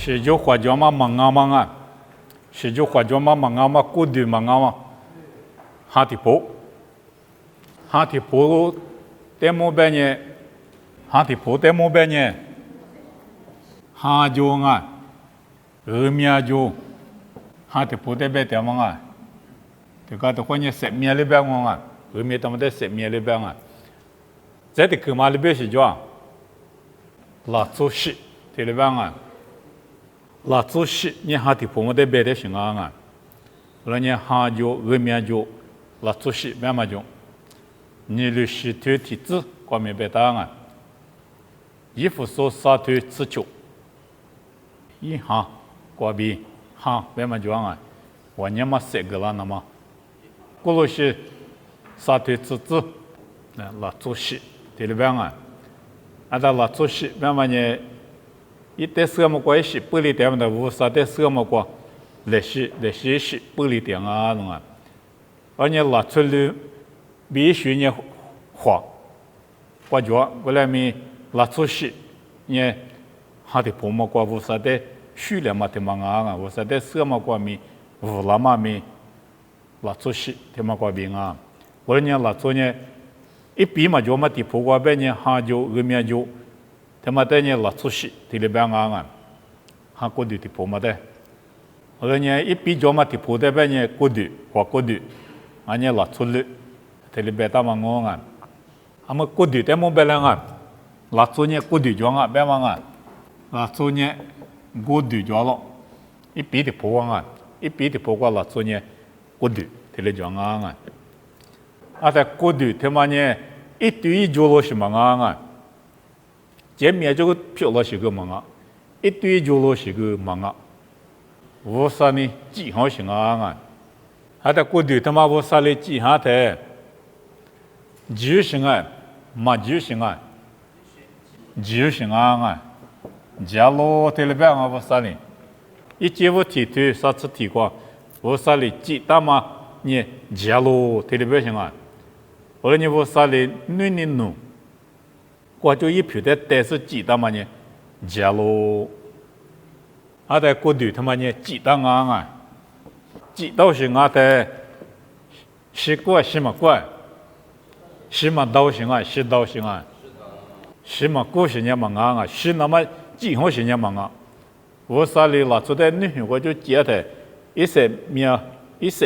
是就花椒嘛忙啊忙啊，是就花椒嘛忙啊嘛，过度忙啊嘛，哈提婆得么办呢？哈提婆得么办呢？哈椒啊，面椒，哈提婆得办得么啊？这个都关键食面里边啊，面他们在食面里边啊，这的干嘛里边是叫辣椒丝，这里边啊。辣椒丝，你哈提婆么得办的行啊？后来你哈椒、面椒、辣椒丝别么种，你律师推提子光明白当啊，衣服说啥推吃酒，一哈挂边哈别么种啊，我你嘛谁个了那么，过了是啥推吃子，那辣椒丝这里边啊，按照辣椒丝别么呢？一代什么关系？不离点的无啥的什么关，历史是不离点啊弄啊，而且拿出来必须呢花，我觉我来咪拿出去呢，哈的婆么关无啥的数量嘛的嘛啊，无啥的什么关咪无啦嘛咪拿出去的嘛关边啊，我呢拿出呢一笔嘛就嘛的婆关边呢哈就面就。他妈的呢，拉出去，这里边啊，还过度的婆嘛的，后来呢，一比较嘛的婆的边呢，过度，俺呢拉出来，这里边他们讲啊，他们过度的么边啊，拉出呢过度状啊，边啊，拉出呢过度状了，一比的婆啊，一比的婆个拉出呢过度，这里状啊，啊在过度他妈呢，一对一做了什么啊？见面就漂亮些个忙啊，一堆就落些个忙啊，无啥呢？几好行啊！还得过对他妈无啥嘞几下的，就行啊，嘛就行啊，就行啊！家路在那边啊无啥嘞，一节我提推啥次提过，无啥嘞几大嘛呢？家路在那边行啊，后来你无啥嘞弄。我就一票的，但是几大嘛呢？家咯，阿在过度他妈呢几大啊？几道是阿在是过是嘛过？是嘛道是啊？是道是啊？是嘛过是呢嘛啊？是那么几好是呢嘛啊？我啥里拿出来女我就接的，一些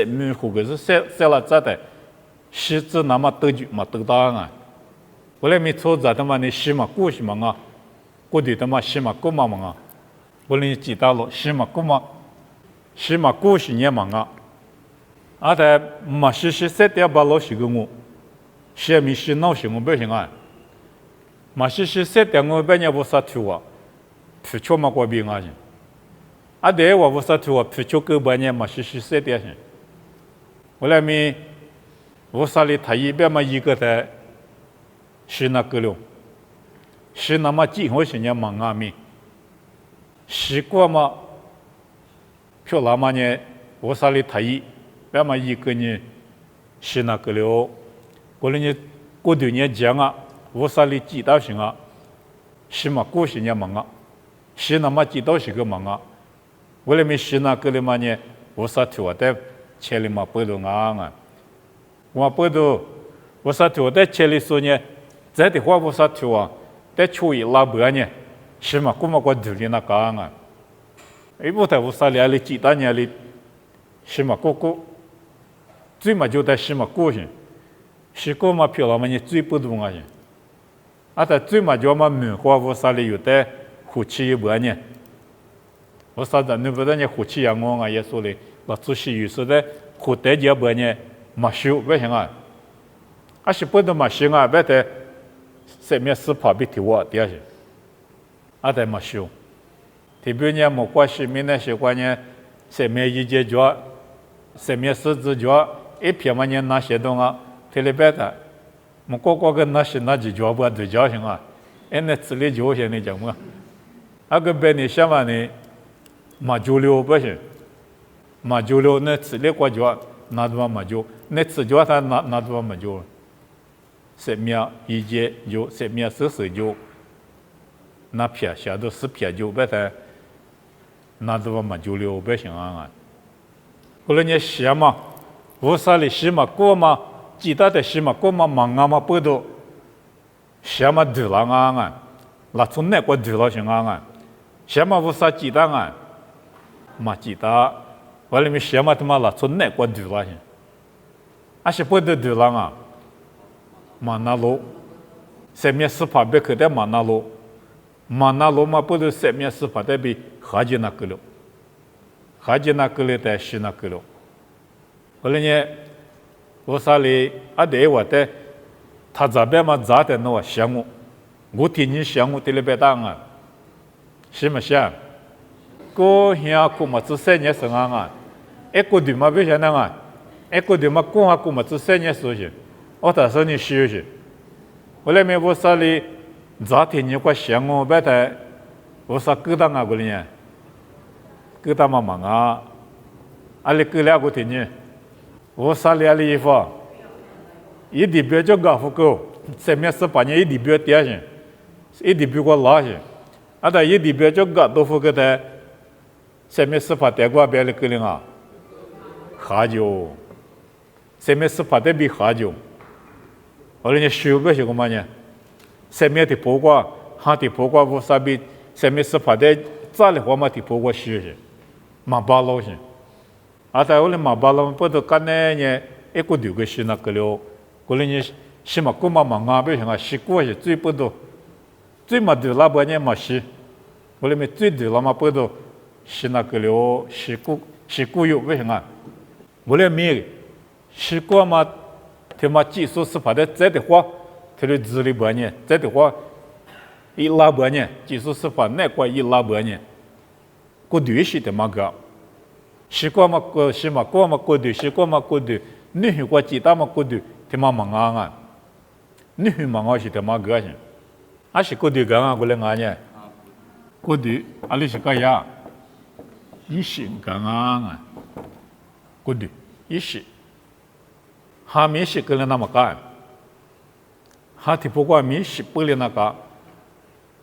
面糊个是塞了咋的？是指那么得就嘛得大啊？我来没错在他妈的西马过什么啊？过对他妈西马过嘛啊？我来知道了西马过嘛？西马过是年嘛啊？啊在马西塞掉把老西个我，西米西闹西我不行啊？马西塞掉我半年不啥图啊？皮球嘛过边啊去？啊对我不啥图啊？皮球个半年马西塞掉去？我来没我啥里他一边嘛一个在。是那个了，是那么几好些年忙啊咪，习惯嘛，漂亮嘛呢？我啥里他一，别嘛一个呢，是那个了，过了呢，过多年讲啊，我啥里几道行啊，是嘛过些年忙啊，是那么几道是个忙啊，我来没是那个了嘛呢？我啥图啊？在车里嘛不都啊？我不都，我啥图在车里说呢？这的话，我啥图啊？在处于拉伯呢，是嘛？古嘛个土里那干啊？哎，不在我啥里里几大年里，是嘛？个最嘛就在是嘛过去，是个嘛漂亮嘛你最不懂啊去，啊在最嘛就嘛棉花我啥里有在火气一波呢？我啥子你不在呢火气阳光啊也说嘞，那做事有时在火带一波呢，嘛修为什么？啊是不能嘛修啊，别在。上面是跑比头啊，第二些，阿在没修，特别呢，没关系，没那些关呢，上面一节脚，上面四只脚，一片嘛呢那些东啊，特别白的，没个那些那几脚不对脚行啊，那这里脚些你讲么？那个白你想嘛呢，马脚了不行，马脚了那这里过脚，那多马脚，那这脚他那多马脚。上面一节就上面是就，那撇下头是撇就不得，那都嘛就六百姓啊，过来你写嘛，无啥哩写嘛过嘛，其他的写嘛过嘛忙啊嘛不多，写嘛对了啊，那从那个对了行啊，写嘛无啥其他啊，嘛其他，完了没写嘛他妈那从那个对了行，啊是不得对了啊，嘛那路，上面是怕别去的嘛那路。嘛那罗嘛不是上面是发的比哈吉那个了，哈吉那个了在西那个了。后来呢，我啥哩啊？对我的，他这边嘛咋的那项目，我听你项目的里边当啊，是么想？个乡古嘛只3年生啊，一个地嘛别想那啊，一个地嘛公啊古嘛只3年收去，我打算你休息。后来me我啥哩？咋听你个项目别的，我啥疙瘩啊？过来呢？疙瘩嘛忙啊，阿里疙瘩个听你，我啥哩阿里衣服，一地标就搞不够，上面是把你一地标跌去，一地标个拉去，啊，但一地标就搞都不够的，上面是把跌过别里个了啊，下酒，上面是把的比下酒，后来你修个是干嘛呢？上面的包括，下的包括我啥比上面是拍的咋的话嘛的包括修去，马巴老去，啊，在我们马巴老不都干呢呢，一个丢个修那个了，过来呢，起码过嘛忙啊，别像啊，洗过去最不多，最嘛丢那半年嘛洗，我们最丢那嘛不多，洗那个了，洗过油别像啊，我们没洗过嘛，他妈技术是拍的再的话。他的资历半年，这的话，一拉半年，技术是法那块一拉半年，过对是的嘛个，习惯嘛过是嘛过嘛过对，习惯嘛过对，你去过其他嘛过对，他妈忙啊，你去忙啊是他妈个些，啊是过对个啊过来啊呢，过对，啊你是个呀，一心个啊，过对，一心，还没是个人那么干。hati pokok mi si puli naka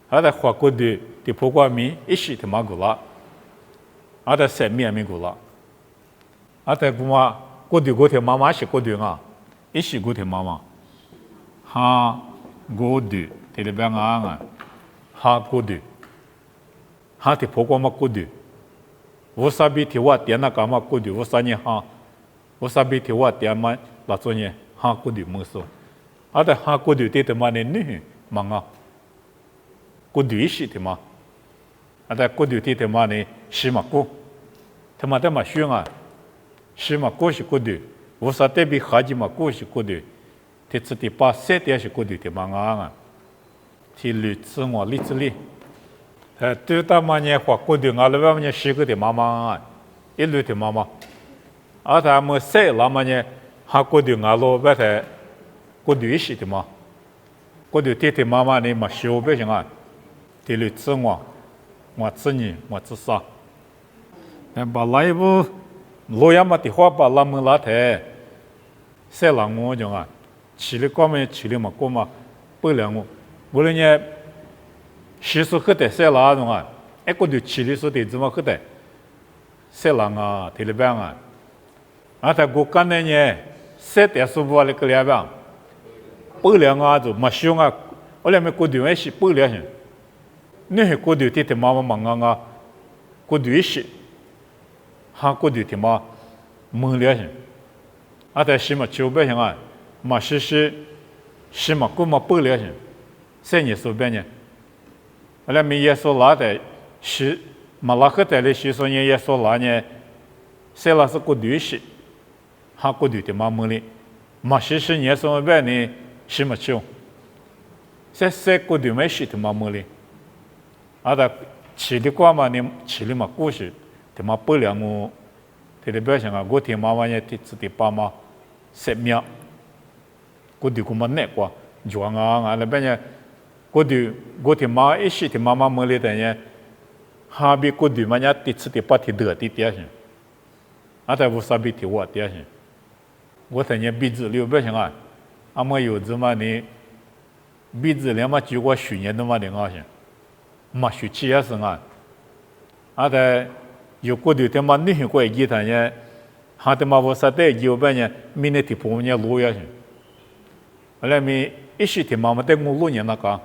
ada khwa kodi ti pokok mi ishi ti magula ada semi mi gula ada kuma kodi gote mama shi kodi nga ishi gote mama ha godi ti le banga nga ha kodi hati pokok ma kodi wasabi ti wa tiana ka ma kodi wasani ha wasabi ti wa tiama la zonye ha kodi muso ada ha kudu te te mane ni manga kudu ishi te ma ada kudu te te mane shima ko te ma te ma shunga shima ko shi kudu usa te bi haji ma ko shi kudu te tsuti pa se te shi kudu te manga nga ti lu tsungwa li tsuli te ta ma nye kwa kudu nga lewa nye shi kudu mama nga ilu te mama ada mo se la ma nye ha kudu nga lo bete过对是的嘛，过对天天妈妈呢嘛小别行啊，天里吃我吃你我吃啥，那把来不洛阳嘛的话把拉门拉台，塞浪我讲啊，吃的光没吃的嘛过嘛不了我，无论呢，习俗喝的塞拉种啊，一个对吃的说的怎么喝的，塞浪啊，天里边啊，啊在国干的呢，塞的舒服了个两边。不良啊，就马修啊，我俩没过对是不良人，你是过对天天妈妈忙啊，过对是，还过对天妈忙良人，啊在西马九百人啊，马是西马过嘛不良人，3年收半年，我俩没也说拉的，是马拉克带的是说也说拉呢，谁拉是过对是，还过对天妈忙的，马是也说半呢。是么球？这过对没事，他妈没哩。啊，他吃的瓜嘛，你吃的嘛故事，他妈不了我，他的表现啊，我听妈妈也听自己爸妈10秒，过对我们那瓜，装啊，那边呢，过对我听妈一时听妈妈没哩的呢，哈比过对嘛呢，听自己爸听得的点些，啊，他不傻逼听我点些，我听呢鼻子流表现啊。阿么有子嘛你鼻子连嘛就我去年的嘛的啊些，嘛学气也是啊，啊在有过的他妈女性过一他呢，哈他妈我啥的有半呢，明年提婆呢路呀去，后来咪一时他妈的我路呢那个，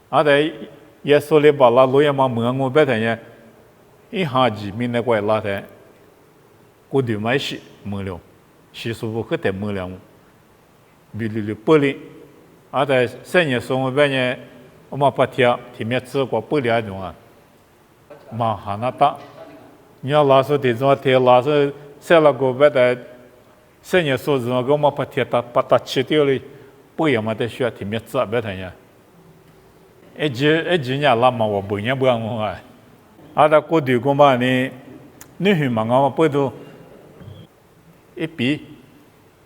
啊在耶稣里把那路呀嘛门我白他呢，一下子明年过拉的，过的买是没了，习俗不可得没了，比如玻璃，啊在三年生活半呢，我们白天提面吃过玻璃那种啊，嘛哈那大。你要拉手的种天拉手，晒了个白的，三年数字我们把天把它吃掉了，不也嘛得需要天面吃白的呀？一年拉嘛我不年不让我啊，啊那过去我嘛呢，女婿嘛我不都一比，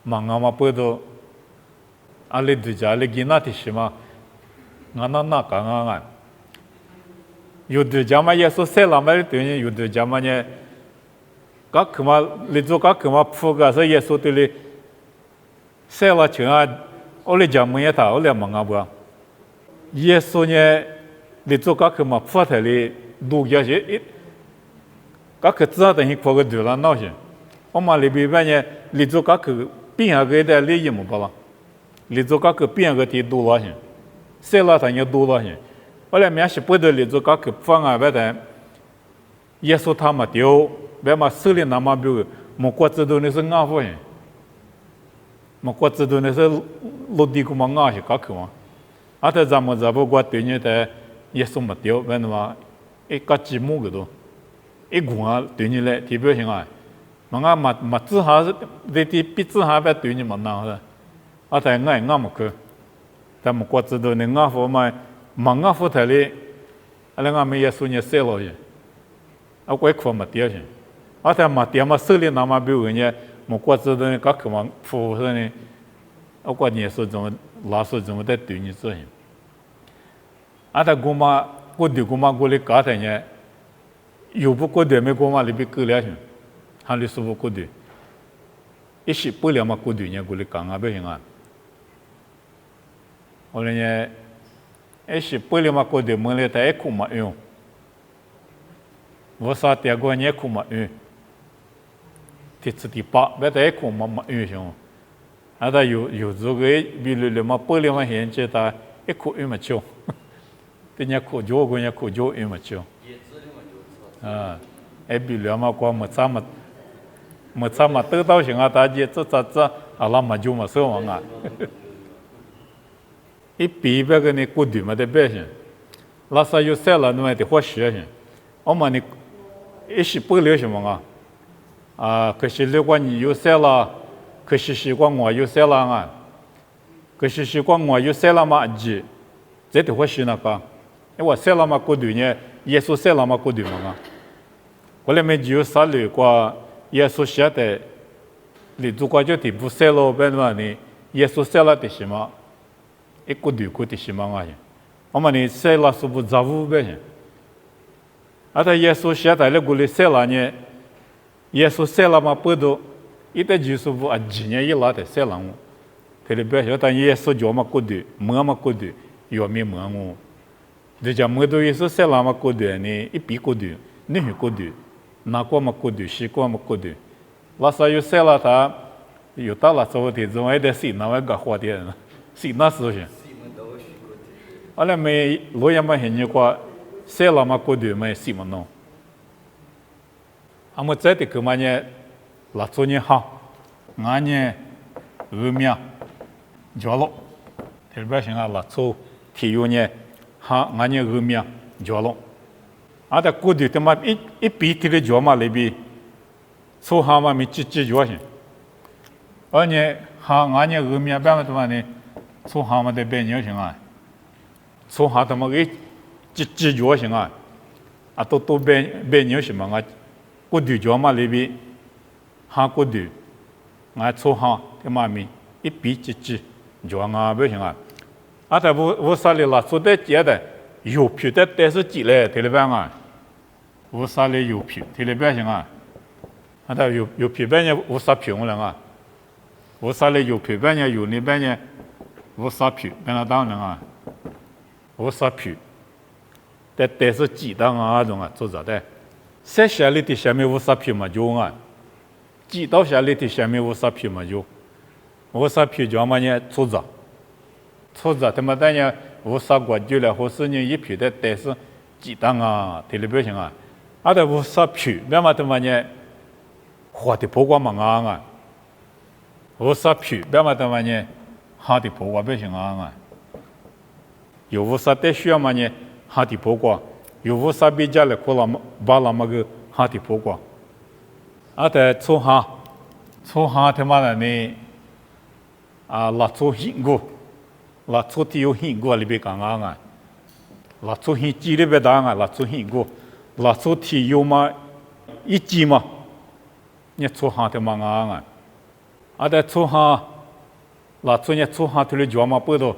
嘛我不都，啊你对家你给那的什么，我那干啊。有的家嘛也说晒了嘛的对呢，有的家嘛呢，噶克嘛，你做噶克嘛铺个是也说对哩，晒了钱啊，我哩家么也他，我哩忙啊不，也说呢，你做噶克嘛铺台哩，路也是一，噶克知道等于铺个对了闹些，我嘛里边呢，你做噶克边上个的利益么不啦，你做噶克边上个地多了些，晒了他也多了些。后来面是不得里做个去放啊，别的，耶稣他们丢，别嘛手里那么表，莫过知道那是安福人，莫过知道那是落地个嘛安是个去嘛，啊他咱们这不过对你的耶稣没丢，别的嘛，一个积木个都，一管对你来代表性啊，嘛嘛只下是这比只下别对你嘛难的，啊他爱么去，咱们过知道那安福嘛。忙啊，福台里，阿拉俺们也说你晒了去，啊，怪苦嘛点去，啊，他嘛点嘛手里那么表人家，莫过知道个苦嘛苦是呢，啊，怪你说怎么老说怎么在对你做些，啊，他姑妈过对姑妈过来搞他呢，有不过对没姑妈里边过来去，还里说不过对，一时不了嘛过对呢过来讲啊不行啊，后来呢。一是不了嘛，过得门里头一苦嘛用，我啥点过你苦嘛用，第七第八，别得一苦嘛用上，啊，他有这个比如了嘛，不了嘛现在他一苦用嘛少，对人苦就过人苦就用嘛少，啊，哎比如嘛光没差嘛得到行啊，大家这啊拉嘛就嘛少嘛啊。一比别个呢过对嘛的百姓，拉萨有晒了，那么得花学些。我们呢一时不了什么啊？可是如果你有晒了，可是习惯我有晒了啊，可是习惯我有晒了嘛急，这得花学那个。因为晒了嘛过对呢，耶稣晒了嘛过对嘛。后来没只有啥了过，耶稣写的，你如果就得不晒了，别嘛呢，耶稣晒了的什么？一个对个的什么啊？我们呢，晒了是不杂物呗？啊，他耶稣写在那个里晒了呢，耶稣晒了嘛不多，一旦就是不啊，几年一拉的晒了我，他的别晓得耶稣叫嘛个对，没嘛个对，要没没我，这叫没多耶稣晒了嘛个对呢，一比个对，你是个对，哪个嘛个对，西个嘛个对，拉萨又晒了他，又到了之后的，总还得洗那外个花的，洗那时候去。后来没路也没很nhiều qua，晒了嘛过对没洗嘛弄。啊，我在的个嘛呢，拉做呢好，俺呢二面交了，特别是俺拉做体育呢，好俺呢二面交了。啊，在过对他妈一比提的交嘛里边，做好嘛没几交些。而呢好俺呢二面办嘛他妈呢，做好嘛得半年行啊。从下他妈个几脚行啊，啊都别牛什么啊，过对脚嘛里边，下过对，俺从下他妈咪一比几脚啊不行啊，啊他我啥里啦做的接的有皮的但是几嘞，对了吧啊，我啥里有皮，对了吧行啊，啊他有皮半年我啥皮我了啊，我啥里有皮半年有那半年我啥皮，跟他当人啊。我啥皮，但是鸡蛋啊种啊做着的，塞下里的下面无啥皮嘛就啊，几道下里的下面无啥皮嘛就，无啥皮就嘛呢粗杂，他妈的呢无啥过久了，或是呢一皮的但是几档啊，这里不行啊，啊的无啥皮，别嘛他妈呢，花的不光嘛啊，无啥皮，别嘛他妈呢，哈的不光不行啊，有无啥的需要嘛呢，哈的不光。有无啥比较来可了把那么个哈的破光，啊在初哈他妈的呢啊拉初hin过，拉初的有hin过里边讲啊，拉初hin几里边讲啊，拉初hin过，拉初的有嘛一几嘛，你初哈他妈啊，啊在初哈，拉初你初哈头里就嘛不多，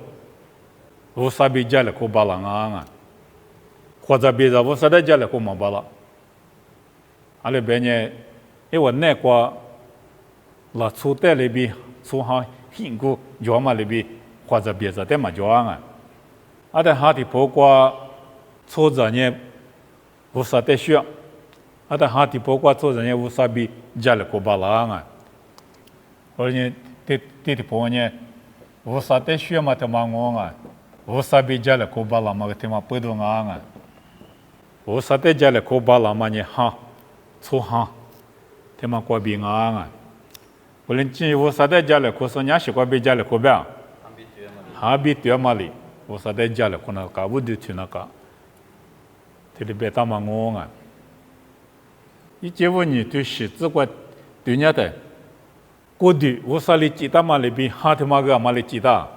无啥比较来可把那啊。或者别的我实在家里可没办了，阿里边呢，因为那个那初代里边初哈辛苦，要么里边或者别的嘛就啊，阿的哈的包括初着呢，无啥的需要，阿的哈的包括初着呢无啥比家里可办了啊，而且的包呢无啥的需要嘛他妈我啊，无啥比家里可办了嘛个他妈不懂啊。无啥的家里可把那么呢哈，粗哈，他妈过病啊！无论今无啥的家里可说伢是过比家里可别，哈比对嘛哩，无啥的家里可能搞不得去那个，这里别他妈我啊！一结婚你对孩子过对伢的，过的无啥哩记得嘛里边哈他妈个嘛哩记得，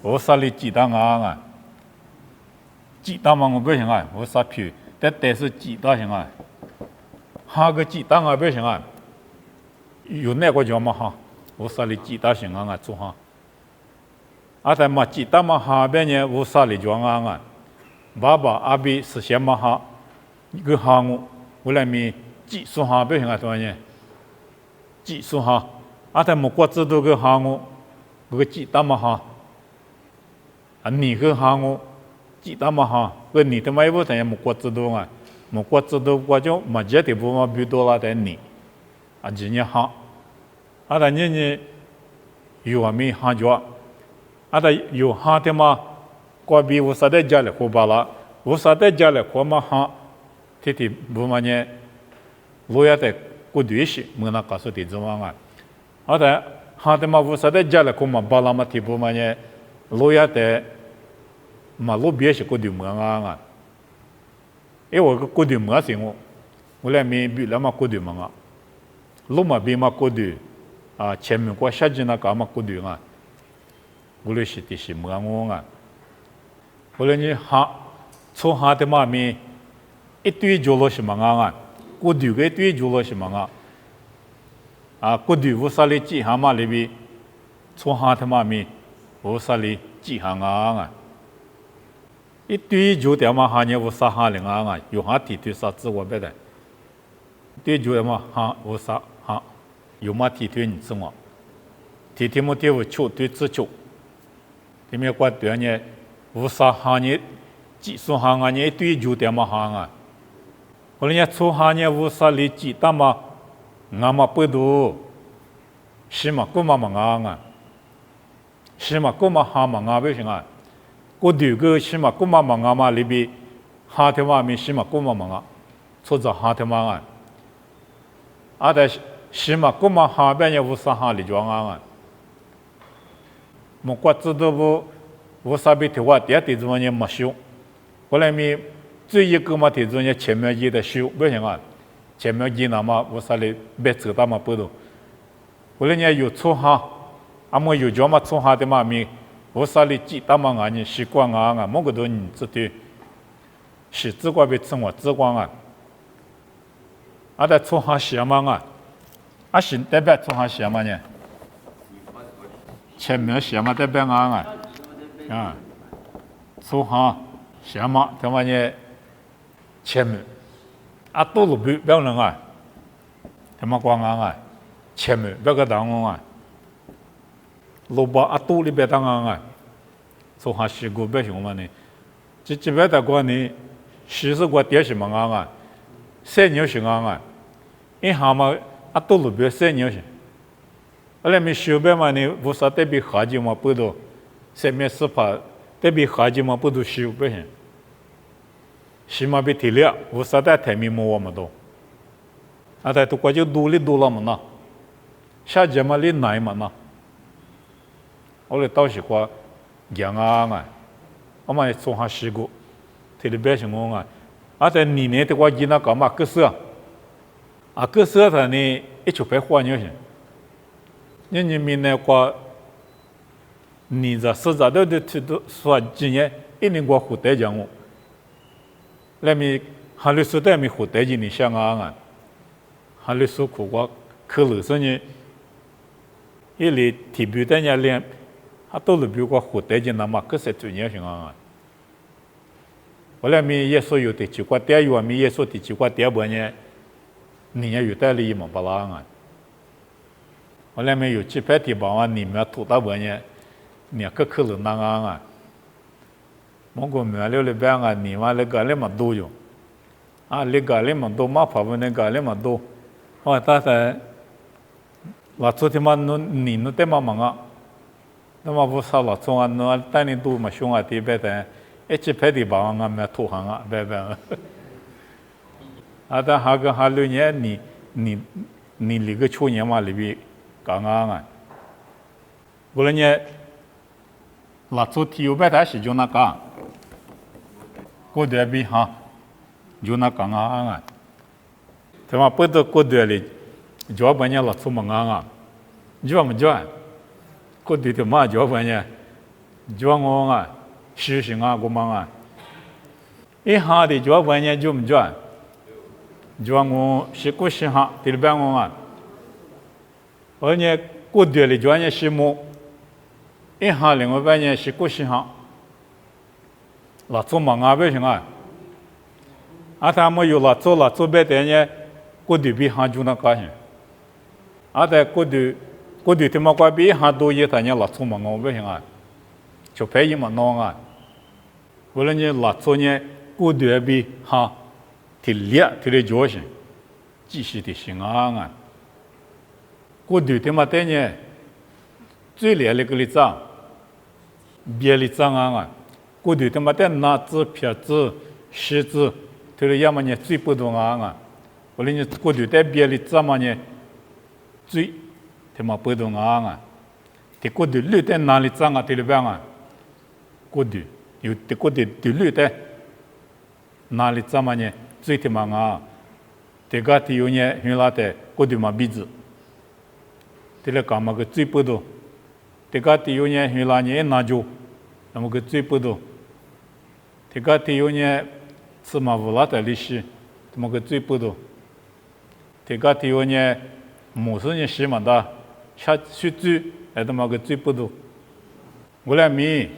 无啥哩记得啊！记得嘛我不行啊，我啥皮，但是记得行啊，哈个记得啊不行啊，有那个叫嘛哈，我啥哩记得行啊做哈，啊但嘛记得嘛哈边呢我啥哩叫啊，爸爸阿比是先嘛哈，一个哈我来咪记数哈不行啊多呢，记数哈，啊但么过知道个哈我个记得嘛哈，啊你个哈我。记得嘛哈，个你他妈一部分也没过知道啊，没过知道过就没接的不嘛比多了的你，啊今年哈，啊但你有啊没哈着，啊但有哈的嘛，过比无啥的家里可把了，无啥的家里可嘛哈，天天不嘛呢，路亚的过对些，没那告诉的怎么啊，啊但哈的嘛无啥的家里可嘛把了嘛天不嘛呢，路亚的。嘛路边是过对门啊，因为我个过对门是我来没比那么过对门啊，路嘛边嘛过对啊，前面过下去那个嘛过对啊，我来是的是门我啊，我来你哈从哈的嘛面一堆就落是门啊，过对个一堆就落是门啊，过对无啥哩几行嘛里边，从哈的嘛面无啥哩几行啊。一堆就点嘛哈呢，无啥哈零啊，有哈提推啥自我别的，对就嘛哈无啥哈，有嘛提推你自我，提推么对无求对自求，对面关对呢，无啥哈呢，技术哈呢一堆就点嘛哈啊，后来呢出哈呢无啥哩记得嘛，俺嘛不多，是嘛够嘛啊，是嘛够嘛哈嘛啊不行啊。过对个西马古嘛嘛嘛里边，哈天嘛咪西马古嘛嘛，错着哈天嘛啊，啊在西马古嘛哈边也无啥哈里装啊，莫怪知道不，无啥比的话第二点子嘛也没修，后来咪最一个嘛点子呢前面一的修不行啊，前面一那么无啥哩别走到嘛不多，后来呢有错哈，啊么有叫嘛错哈的嘛咪。无啥哩记得嘛啊？你习惯啊？某个多你知道，是只管被称为只管啊。啊，在从下写嘛啊？啊，是代表从下写嘛呢？前面写嘛代表啊？啊，从下写嘛他妈呢？前面啊，多路不要人啊？他妈光啊？前面不要个当啊？路把阿多里边当啊，从下西过别行嘛呢？这边的话呢，西是过点什么啊？三牛是安啊，一下嘛啊都路边三牛是，后来没修边嘛呢，无啥特别好就嘛不多，上面是怕特别好就嘛不多修边是，起码比体力无啥的台面么我们都，啊在都国就努力多了嘛呢，下节嘛力难嘛呢，后来到时话养啊，我们从下试过，体力边是我啊。啊，在你年的话，伊那干嘛割舍？啊，割舍他呢，一出白花牛行。人民呢话，你这实在都说今年一年过后代讲我，那么哈律师代咪后代今年想啊，哈律师苦瓜可乐生呢，一里提笔的人连，他都是比如说后代今那么割舍专业行啊。后来咪耶稣有的几块点有咪耶稣的几块点不呢？你也有道理嘛不啦啊？后来咪有几块地方啊，你们土大不呢？你个可能那啊？我讲没了边啊，你嘛那个那么多哟，啊那个那么多嘛，跑不那个那么多，哦，但是老昨天嘛，你那点嘛忙啊，那么不少老总啊，那当年都嘛凶啊，地边的。一起拍的吧，俺们土行啊，拜拜。啊，但哈个哈6年，你那个去年嘛里边刚刚啊，过了呢，那做体育班他是就那个，过段比哈，就那刚刚啊，他妈不得过段里，就半年那做么啊，就么就，过段他妈就半年，就我啊。实行啊，我们啊，一下的就半年就唔做，就我是过时哈，第二班我啊，而且过段的就人是么，一下另外半年是过时哈，那做忙啊不行啊，啊他们有了做别的呢，过段比哈就那个行，啊在过段他们过比哈多一他呢那做忙啊不行啊，就拍一嘛弄啊。后来呢，老早呢，过段比哈，体力教训，继续的行啊！过段他妈的呢，最厉害的个里长，别里长啊！过段他妈的拿子、撇子、石子，他的要么呢最不懂啊！后来呢，过段的别里长嘛呢，最他妈不懂啊！他过段绿的哪里长啊？他的边啊，过段。有的个的绿的，哪里怎么呢？最起码啊，这个的有呢，原来的个的嘛鼻子，这个干嘛个最不多？这个的有呢，原来呢那就，那么个最不多。这个的有呢，是嘛乌拉的历史，那么个最不多。这个的有呢，某些人喜欢的，吃水煮，那么个最不多。我来米。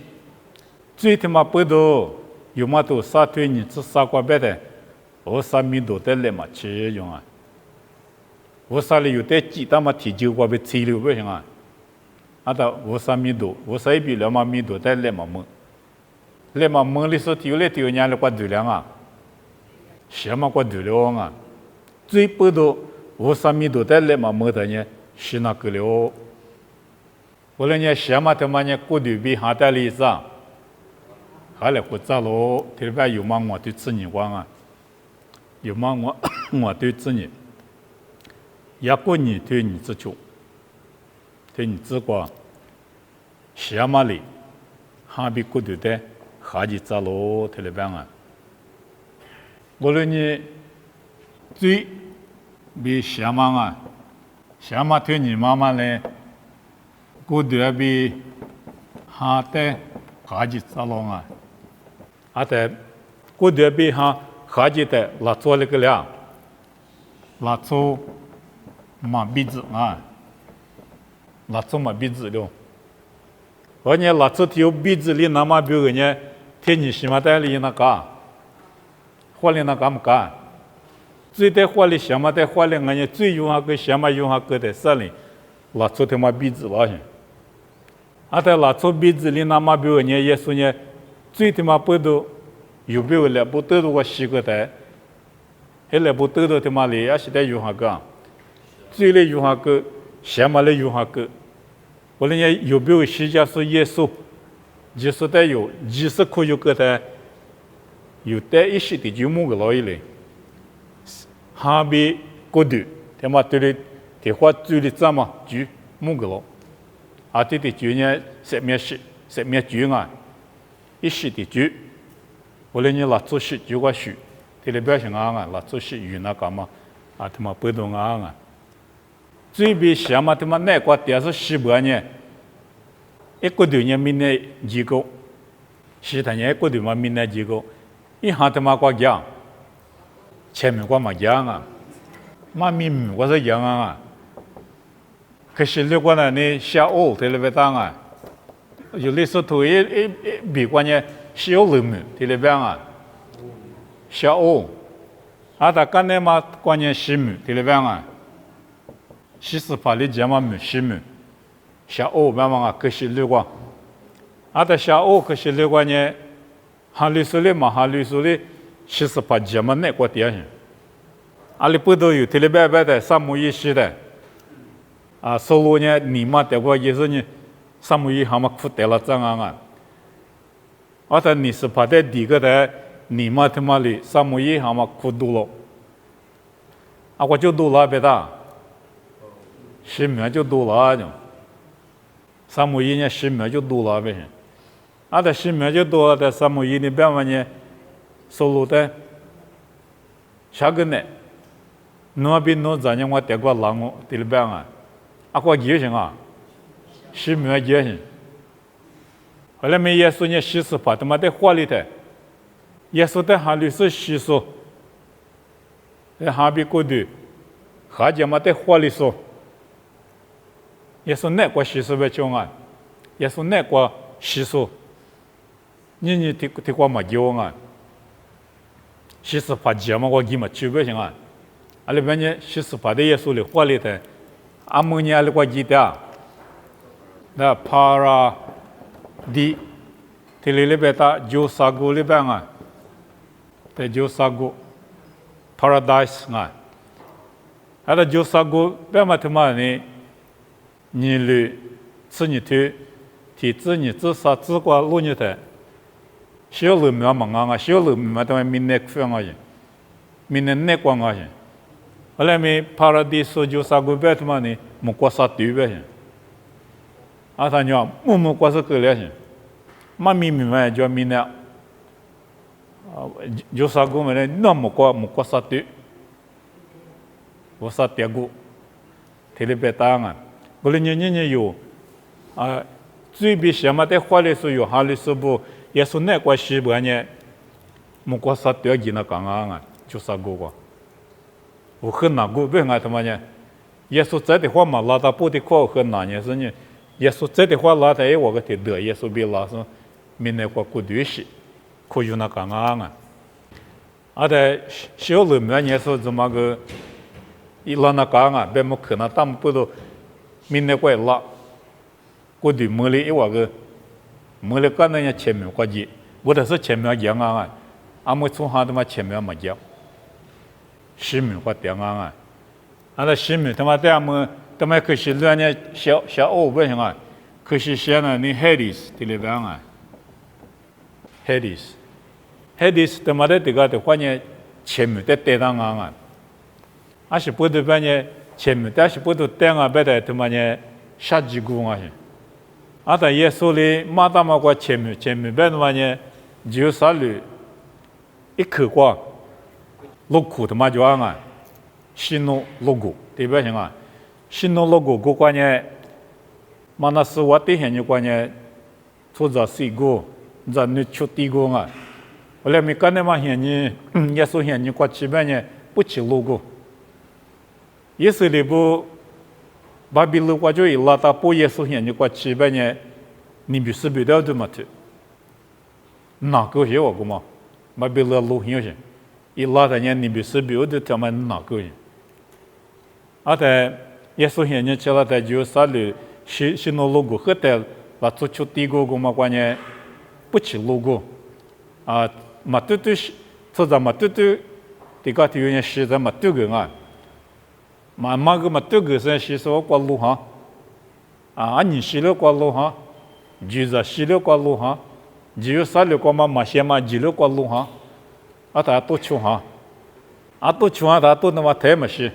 最他妈不多，有嘛多杀对你只杀过别的，我杀米多的来嘛吃用啊，我杀里有的鸡蛋嘛提酒过被吃了不行啊，啊的我杀米多，我杀一笔两嘛米多的来嘛么，来嘛么里说提了提年了过对了啊，什么过对了啊，最不多我杀米多的来嘛么的呢，是那个了，我来呢什么他妈呢过对比下的里上。还来国家咯，特别有嘛我对子女光啊，有嘛我对子女，一个你对你自主，对你自光，什么哩，还比国对的，还是咋咯？特别啊，我论你最比什么啊，什么对你妈妈嘞，国对比还得还是咋咯啊？啊，在过段比哈，还记得拉做那个了，拉做马鼻子啊，拉做马鼻子了。而且拉做有鼻子里那么比如呢，天气什么的里那个，花里那个么个，最在花里什么在花里人家最用那个什么用那个的啥哩，拉做他妈鼻子了些。啊，在拉做鼻子里那么比如呢，也说呢。最他妈不都有没有了？不都是我洗过的？后来不得到他妈的也是在用下个，最来用下个，下嘛来用下个，我人家有没有实际是耶稣，就是在有，即使可有个的，有在一些的就木个老一类，哈比过度，他妈对的，的话对的怎么就木个老，啊对的就呢，什么就啊，一些的就，我人家拉做事就个事。这里表现啊，拉做事有那干嘛啊？他妈不懂啊！最比什么他妈那个电视西边呢？一个多年民的机构，其他年一个多嘛民的机构，一下他妈过讲，前面过嘛讲啊，嘛民我是讲啊，可是如果呢你下午这里边当啊，有的时候一比过呢小人们这里边啊。小欧，啊，他刚才嘛关键西门，对了边啊，西斯法里讲嘛门西门，小欧慢慢啊，可是六个，啊，他小欧可是六个呢，哈律师的嘛哈律师的，西斯法讲嘛那个点，啊，里不都有对了边边的三木一系的，啊，收入呢你嘛这个也是呢，三木一还嘛苦得了这样啊，啊，他你是怕在第个的。你嘛他妈的，萨摩耶哈嘛苦多了，啊，我就多了别的，10秒就多了就，萨摩耶呢10秒就多了呗，啊，这10秒就多了，这萨摩耶的别玩呢，收入的，啥个呢？那边那咱家我带过狼哦，对了别啊，啊，我几行啊，10秒几行，后来没耶稣呢，10把他妈的花里头。耶稣在哈里是习俗，在哈比过度，哈家嘛在花里说，耶稣那个习俗不讲啊，耶稣那个习俗，你听过嘛讲啊？习俗发家嘛我给嘛区别行啊，阿里边呢习俗发的耶稣的花里头，阿门呢阿里个记得，那帕拉迪，这里边他就沙古里边啊。在Josago Paradise 啊，ada Josago 别嘛他妈呢，你律吃你头，体质你至少只管录你的，小路没忙啊，小路没他妈民内方啊，民内内光啊，后来没 Paradise Josago 别他妈呢，木瓜沙堆别行，啊他讲木瓜是个了行，嘛民嘛叫民内。Josago mana no muka satu, satu aku, telepetang. Boleh nyanyi yo, 最比什么在花里说有哈里说不，也是那个西边呢，muka satu lagi nak kangen Josago 个，我很难过，为啥他妈呢？耶稣在的话嘛，拉他不的话很难呢，是呢，耶稣在的话拉他我个得得，耶稣比拉上，明那个过对些。可有那干啊？啊，在小路面也说怎么个，一拉那干啊，别么可能他们不都，明那块拉，过对没了一瓦个，没了干那些前面过去，我这是前面讲啊，俺们从哈他妈前面没讲，前面过讲啊，啊那前面他妈在俺们他妈可是两年小欧不行啊，可是现在你海里是对了边啊。Hadis 他妈的这个的话呢，前面的带上啊，还是不得把呢前面的是不得带啊，别的他妈呢杀鸡骨啊些，啊但耶稣哩马达嘛个前面别的话呢，就啥路一口瓜，logo 他妈就啊，新诺 logo 对不对啊？新诺 logo 个关呢，嘛那是我的现有关呢，做着是个。咱你出地工啊，后来没干那嘛现你，耶稣现你过去半年不起路过，耶稣里不，巴比鲁过就一拉他不耶稣现你过去半年，你必须别到这么去，哪个些我个嘛，巴比鲁路现些，一拉他呢你必须别的他们哪个些，啊在耶稣现你去了在就啥路，是那路过后头，拉出出地工个嘛关呢。不起路过，啊，嘛对对，做着嘛对对，这个体育是怎么对个啊？妈个嘛对个是说过路哈，你是了过路哈，就是了过路哈，就是了过嘛些嘛了过路哈，他都穷哈，都穷哈，他都那么太么是，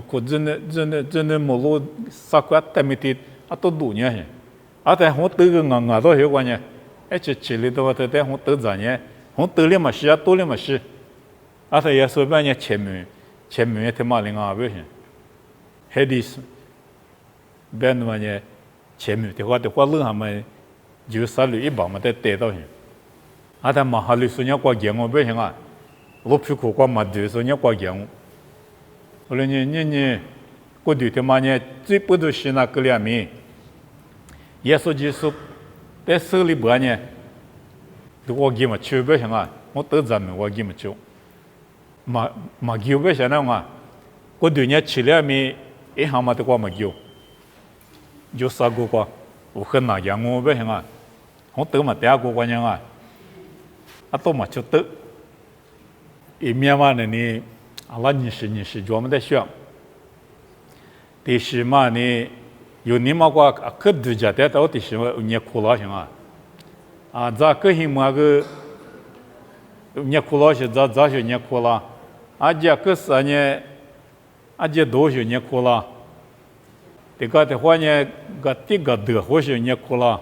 可真的马路啥个太没得，都路呢是，但我对个硬都有关呢，这里头但我对咋呢？我对了么是多了么是，他也说半年前面他妈领啊不行。还得是，别那么呢，前面的话路上面就3里100嘛，得到去。他嘛哈里说你过节我不行啊，我屁股过嘛对说你过节我。后来你，过对他妈呢，最不都是那个两面，耶稣基督在手里边呢，我给嘛去不行啊，我都咱们我给嘛去，嘛给不行那嘛，过对呢去两面。一行嘛，得过么就啥个过，我很难讲我不行啊，我得嘛第二个关键啊，都嘛就得，一面嘛呢，拉你是专门的想，第是嘛呢，有你嘛过可度假的到第是嘛你苦劳行啊，咋个行嘛个，你苦劳是咋学你苦劳，这个是呢。这都是你苦了，这个的话呢，这个的或是你苦了，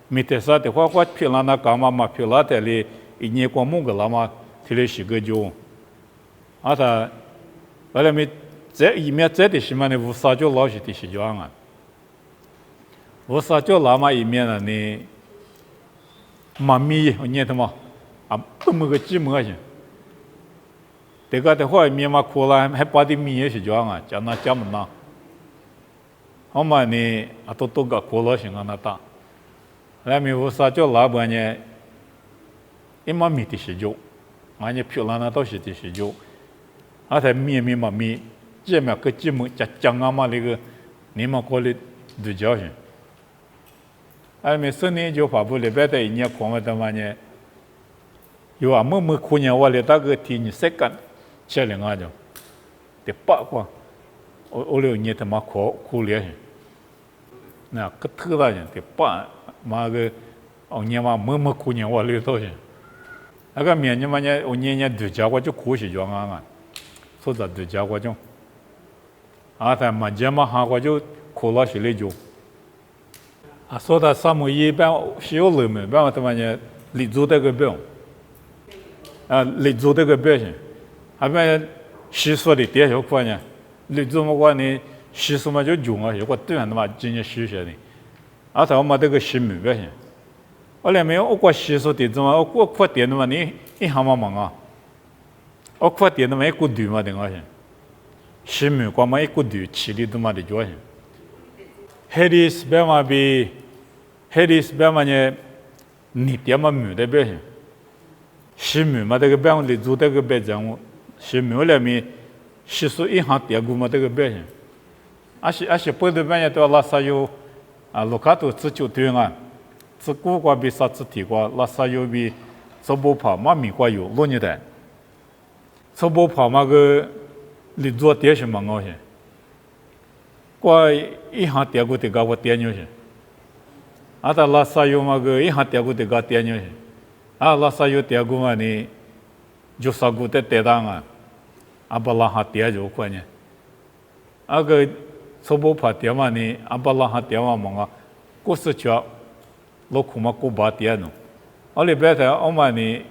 没得啥的话，我偏了那干嘛偏了的哩，你光木个了嘛，提了是个就，他，完了没这一面这的是嘛呢，无啥就老是的是这样啊，无啥就那么一面了呢，妈咪你他妈不么个寂寞些。这个的话，面嘛苦了，还把的米也是这样啊，讲那讲么那，好嘛呢，都个苦了行啊那大，来没有啥叫老板呢，一嘛米的是就，俺家漂亮那都是的是就，才米嘛米，这么个节目讲啊嘛那个，你们过来都教行，没10年就发布里边的一年看完的嘛呢，有么苦呢，我来大个提你谁干？这两个就，得八卦，我留你他妈苦烈些，那个特大人得八妈个，你妈么苦呢我留到些，那个面你妈呢，我年度假我就苦是这样啊，说啥度假我就，但嘛这嘛哈我就苦了是那就，说到什么一般是有人们，办他妈呢，立足这个表，立足这个表现。习俗的点小块呢，你怎么讲呢？习俗嘛就用啊，我对上的嘛，今年学些的，他嘛这个习俗表现，我来没有我过习俗的怎么我快点的嘛，你一行嘛忙啊，我快点的嘛一股对嘛的我先，习俗光嘛一股对，气力都嘛的做先，黑的是别嘛比，黑的是别嘛呢，你点嘛没的表现，习俗嘛这个别你做这个别讲我。是没有了没，习俗一行点过嘛这个表现，是不得半夜都拉萨有卢卡多自就对啊，自古过比啥子提过，拉萨有比走步跑嘛米过有罗尼的，走步跑嘛个你做点什么我些，过一行点过这个我点牛些，他拉萨有嘛个一行点过这个点牛些，拉萨有点过嘛呢。就啥个在带当啊，把拉哈点就关呢，个走步跑点嘛呢，把拉哈点嘛忙过是叫，老苦嘛过把点喏，里边头嘛呢，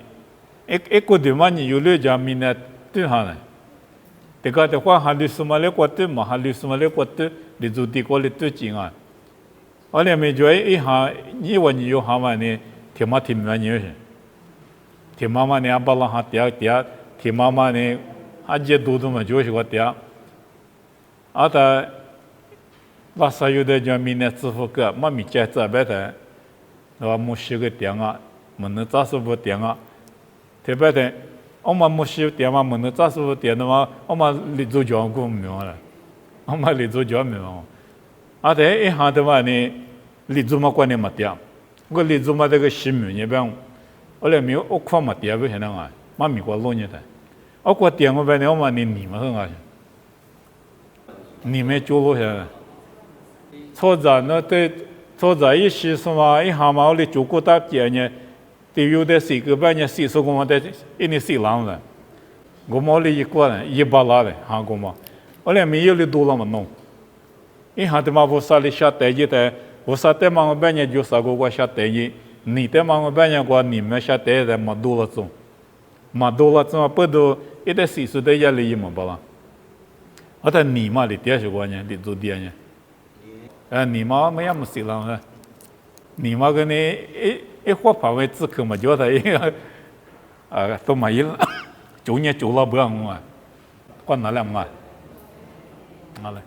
一个地嘛你有两家米呢对下呢，这个的话还历史嘛来过对嘛，还历史嘛来过对，你做地过来对劲啊，里面就一下，你话你有下嘛呢，天嘛天嘛你有些。天妈妈呢，把拉哈点，天妈妈呢，这多嘛就是个点，拉萨有的叫明年支付个，嘛米家这边的，那么些个点啊，没能咋说不点啊？特别的，我们没些点嘛，没能咋说不点的嘛，我们立足讲过没有了，我们立足讲没有，但一下的话呢，立足嘛关键嘛点，我立足嘛这个习俗那边。我来没有，我看嘛点不现在啊，嘛米过老年的，我过点我白呢，我嘛你们很啊，你们就落下，错在那对错在一时什么一下嘛，我哋做过大件呢，对有的事个白呢，事说我哋一年事浪了，我冇你一个人一把拉的，哈个嘛，我哋没有你多了嘛弄，一下子嘛我啥里下代志的，我啥代嘛我白呢就啥个我下代志，你代嘛我白呢我你们下代的嘛多了种。嘛多了，怎么不都一点事数都压力嘛不啦？我睇你嘛，你点是关呢？你做点呢？你嘛没么事了，你嘛跟你一伙跑为自客嘛，觉得一个都没了，做呢做了不让我，管哪两嘛？好嘞。